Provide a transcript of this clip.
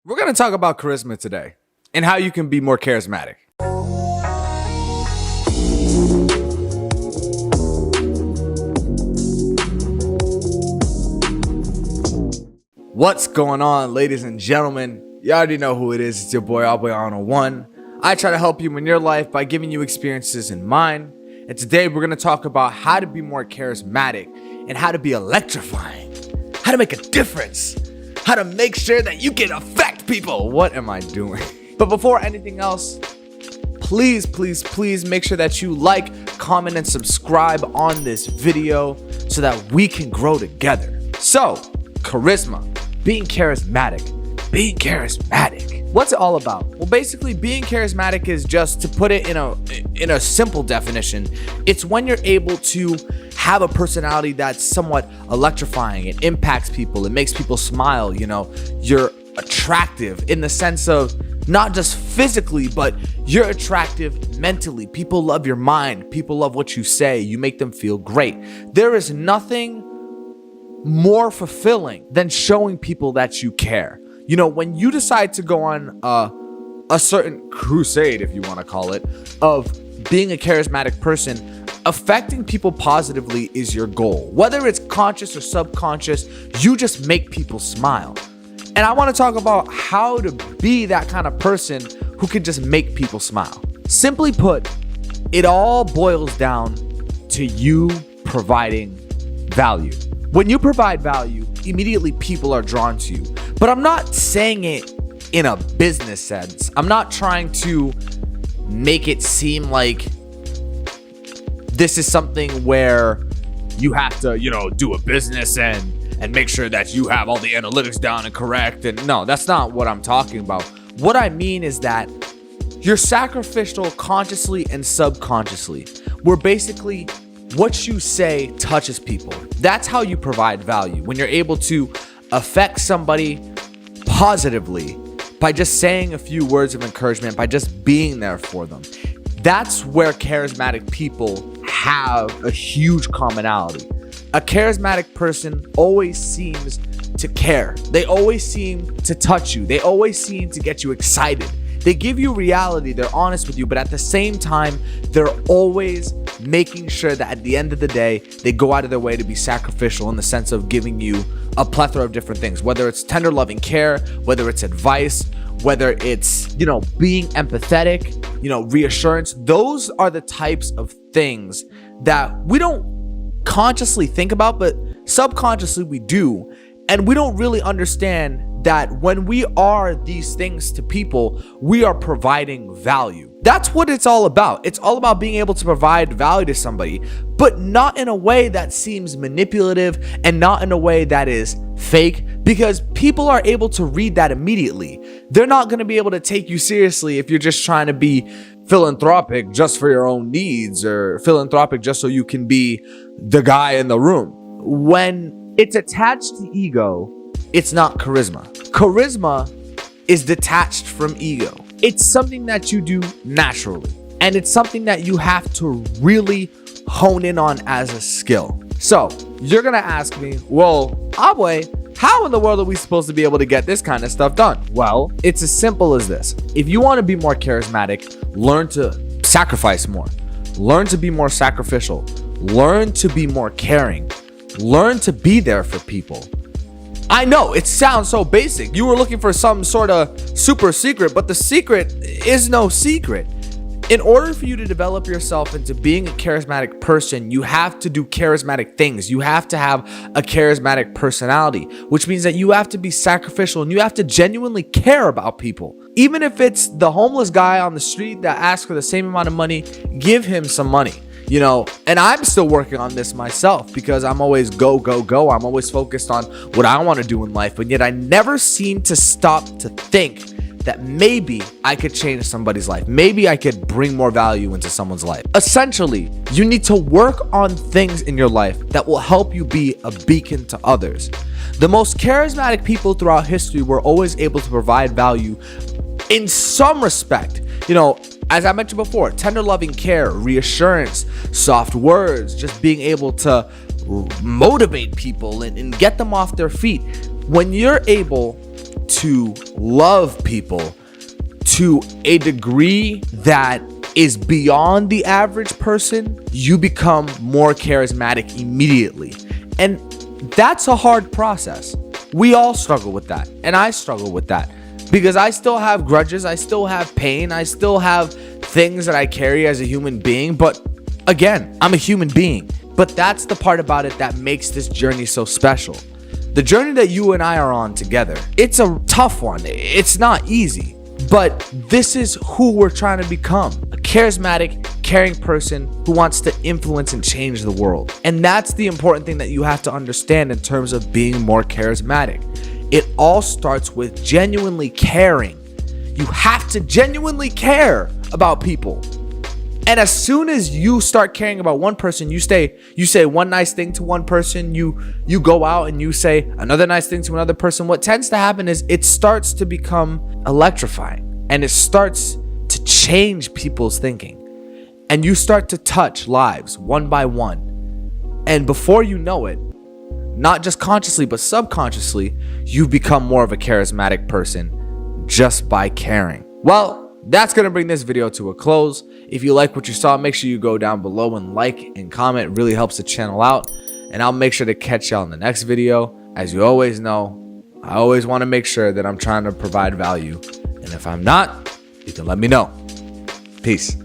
We're going to talk about charisma today and how you can be more charismatic. What's going on, ladies and gentlemen? You already know who it is. It's your boy, ABWAY on a one. I try to help you in your life by giving you experiences in mine. And today we're going to talk about how to be more charismatic and how to be electrifying, how to make a difference, how to make sure that you can affect people. What am I doing? But before anything else, please make sure that you like, comment, and subscribe on this video so that we can grow together. So, charisma, being charismatic. What's it all about? Well, basically, being charismatic is, just to put it in a simple definition, it's when you're able to have a personality that's somewhat electrifying. It impacts people. It makes people smile. You know, you're attractive in the sense of not just physically, but you're attractive mentally. People love your mind. People love what you say. You make them feel great. There is nothing more fulfilling than showing people that you care. You know, when you decide to go on a certain crusade, if you want to call it, of being a charismatic person, affecting people positively is your goal. Whether it's conscious or subconscious, you just make people smile. And I want to talk about how to be that kind of person who can just make people smile. Simply put, it all boils down to you providing value. When you provide value, immediately people are drawn to you. But I'm not saying it in a business sense. I'm not trying to make it seem like this is something where you have to, do a business and make sure that you have all the analytics down and correct. And no, that's not what I'm talking about. What I mean is that you're sacrificial consciously and subconsciously, where basically what you say touches people. That's how you provide value. When you're able to affect somebody positively by just saying a few words of encouragement, by just being there for them. That's where charismatic people have a huge commonality. A charismatic person always seems to care. They always seem to touch you. They always seem to get you excited. They give you reality. They're honest with you, but at the same time, they're always making sure that at the end of the day, they go out of their way to be sacrificial in the sense of giving you a plethora of different things, whether it's tender loving care, whether it's advice, whether it's, being empathetic, reassurance. Those are the types of things that we don't consciously think about, but subconsciously we do. And we don't really understand that when we are these things to people, we are providing value. That's what it's all about. It's all about being able to provide value to somebody, but not in a way that seems manipulative and not in a way that is fake, because people are able to read that immediately. They're not going to be able to take you seriously if you're just trying to be philanthropic just for your own needs, or philanthropic just so you can be the guy in the room. When it's attached to ego, it's not charisma. Charisma is detached from ego. It's something that you do naturally, and it's something that you have to really hone in on as a skill. So you're gonna ask me, well, ABWAY, how in the world are we supposed to be able to get this kind of stuff done? Well, it's as simple as this. If you want to be more charismatic, learn to sacrifice more. Learn to be more sacrificial. Learn to be more caring. Learn to be there for people. I know it sounds so basic. You were looking for some sort of super secret, but the secret is no secret. In order for you to develop yourself into being a charismatic person, you have to do charismatic things. You have to have a charismatic personality, which means that you have to be sacrificial and you have to genuinely care about people. Even if it's the homeless guy on the street that asks for the same amount of money, give him some money. And I'm still working on this myself because I'm always go. I'm always focused on what I want to do in life, but yet I never seem to stop to think that maybe I could change somebody's life. Maybe I could bring more value into someone's life. Essentially, you need to work on things in your life that will help you be a beacon to others. The most charismatic people throughout history were always able to provide value in some respect. As I mentioned before, tender loving care, reassurance, soft words, just being able to motivate people and get them off their feet. When you're able to love people to a degree that is beyond the average person, you become more charismatic immediately. And that's a hard process. We all struggle with that. And I struggle with that because I still have grudges. I still have pain. I still have things that I carry as a human being. But again, I'm a human being. But that's the part about it that makes this journey so special. The journey that you and I are on together, it's a tough one. It's not easy. But this is who we're trying to become. A charismatic, caring person who wants to influence and change the world. And that's the important thing that you have to understand in terms of being more charismatic. It all starts with genuinely caring. You have to genuinely care about people. And as soon as you start caring about one person, you say one nice thing to one person, you go out and you say another nice thing to another person. What tends to happen is it starts to become electrifying and it starts to change people's thinking. And you start to touch lives one by one. And before you know it, not just consciously but subconsciously, you've become more of a charismatic person just by caring. Well, that's going to bring this video to a close. If you like what you saw, make sure you go down below and like and comment. It really helps the channel out. And I'll make sure to catch y'all in the next video. As you always know, I always want to make sure that I'm trying to provide value. And if I'm not, you can let me know. Peace.